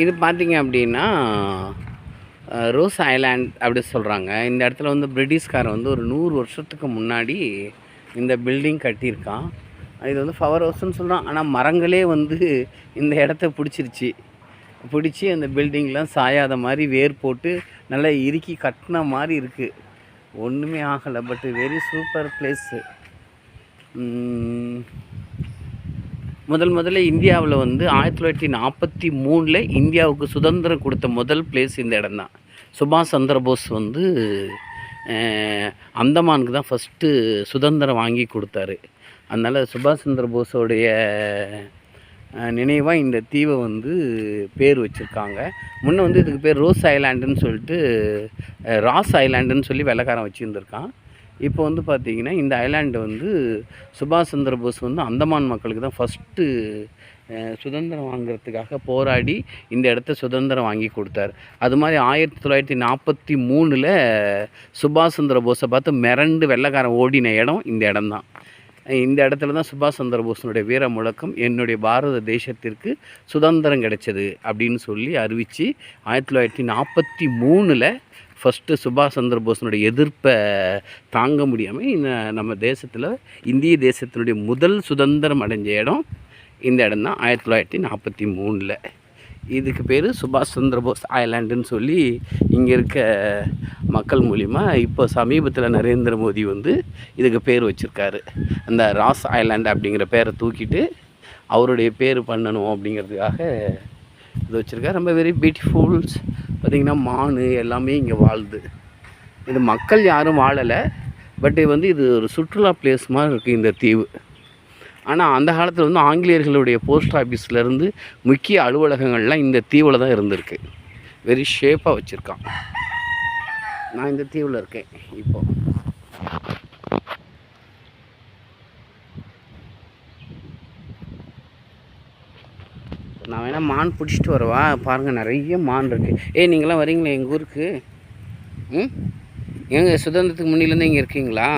இது பார்த்தீங்க அப்படின்னா ரோஸ் ஐலாண்ட் அப்படி சொல்கிறாங்க. இந்த இடத்துல வந்து பிரிட்டிஷ்காரன் வந்து ஒரு 100 வருஷத்துக்கு முன்னாடி இந்த பில்டிங் கட்டியிருக்கான். இது வந்து பவர் ஹவுஸ்ன்னு சொல்கிறான். ஆனால் மரங்களே வந்து இந்த இடத்த பிடிச்சி அந்த பில்டிங்லாம் சாயாத மாதிரி வேர் போட்டு நல்லா இறுக்கி கட்டின மாதிரி இருக்குது. ஒன்றுமே ஆகலை. But very super place. முதல்ல இந்தியாவில் வந்து 1943 இந்தியாவுக்கு சுதந்திரம் கொடுத்த முதல் பிளேஸ் இந்த இடம் தான். சுபாஷ் சந்திரபோஸ் வந்து அந்தமானுக்கு தான் ஃபஸ்ட்டு சுதந்திரம் வாங்கி கொடுத்தாரு. அதனால் சுபாஷ் சந்திரபோஸோடைய நினைவாக இந்த தீவை வந்து பேர் வச்சுருக்காங்க. முன்னே வந்து இதுக்கு பேர் ரோஸ் ஐலாண்டுன்னு சொல்லிட்டு ராஸ் ஐலாண்டுன்னு சொல்லி வெள்ளைக்காரன் வச்சுருந்துருக்கான். இப்போ வந்து பார்த்திங்கன்னா இந்த ஐலாண்டு வந்து சுபாஷ் சந்திரபோஸ் வந்து அந்தமான் மக்களுக்கு தான் ஃபஸ்ட்டு சுதந்திரம் வாங்கிறதுக்காக போராடி இந்த இடத்த சுதந்திரம் வாங்கி கொடுத்தாரு. அது மாதிரி 1943 சுபாஷ் சந்திரபோஸை பார்த்து மிரண்டு வெள்ளைக்காரன் ஓடின இடம் இந்த இடம்தான். இந்த இடத்துல தான் சுபாஷ் சந்திரபோஸனுடைய வீர முழக்கம் என்னுடைய பாரத தேசத்திற்கு சுதந்திரம் கிடைச்சது அப்படின்னு சொல்லி அறிவித்து 1943 ஃபஸ்ட்டு சுபாஷ் சந்திரபோஸனுடைய எதிர்ப்பை தாங்க முடியாமல் நம்ம தேசத்தில் இந்திய தேசத்தினுடைய முதல் சுதந்திரம் அடைஞ்ச இடம் இந்த இடம் தான் 1943. இதுக்கு பேர் சுபாஷ் சந்திரபோஸ் ஐலாண்டுன்னு சொல்லி இங்கே இருக்க மக்கள் மூலிமா இப்போ சமீபத்தில் நரேந்திர மோடி வந்து இதுக்கு பேர் வச்சுருக்காரு. அந்த ராஸ் ஐலாண்டு அப்படிங்கிற பேரை தூக்கிட்டு அவருடைய பேர் பண்ணணும் அப்படிங்கிறதுக்காக இது வச்சுருக்காரு. ரொம்ப வெரி பியூட்டிஃபுல்ஸ். பார்த்திங்கன்னா மான் எல்லாமே இங்கே வாழுது. இது மக்கள் யாரும் வாழலை. பட் வந்து இது ஒரு சுற்றுலா பிளேஸ் மாதிரி இருக்குது இந்த தீவு. ஆனால் அந்த காலத்தில் வந்து ஆங்கிலேயர்களுடைய போஸ்ட் ஆஃபீஸ்லேருந்து முக்கிய அலுவலகங்கள்லாம் இந்த தீவில் தான் இருந்திருக்கு. வெரி ஷேப்பாக வச்சுருக்கான். நான் இந்த தீவில் இருக்கேன் இப்போ. நான் வேணால் மான் பிடிச்சிட்டு வரவா? பாருங்கள் நிறைய மான் இருக்குது. நீங்களாம் வரீங்களா எங்கள் ஊருக்கு? எங்கள் சுதந்திரத்துக்கு முன்னிலேருந்து இங்கே இருக்கீங்களா?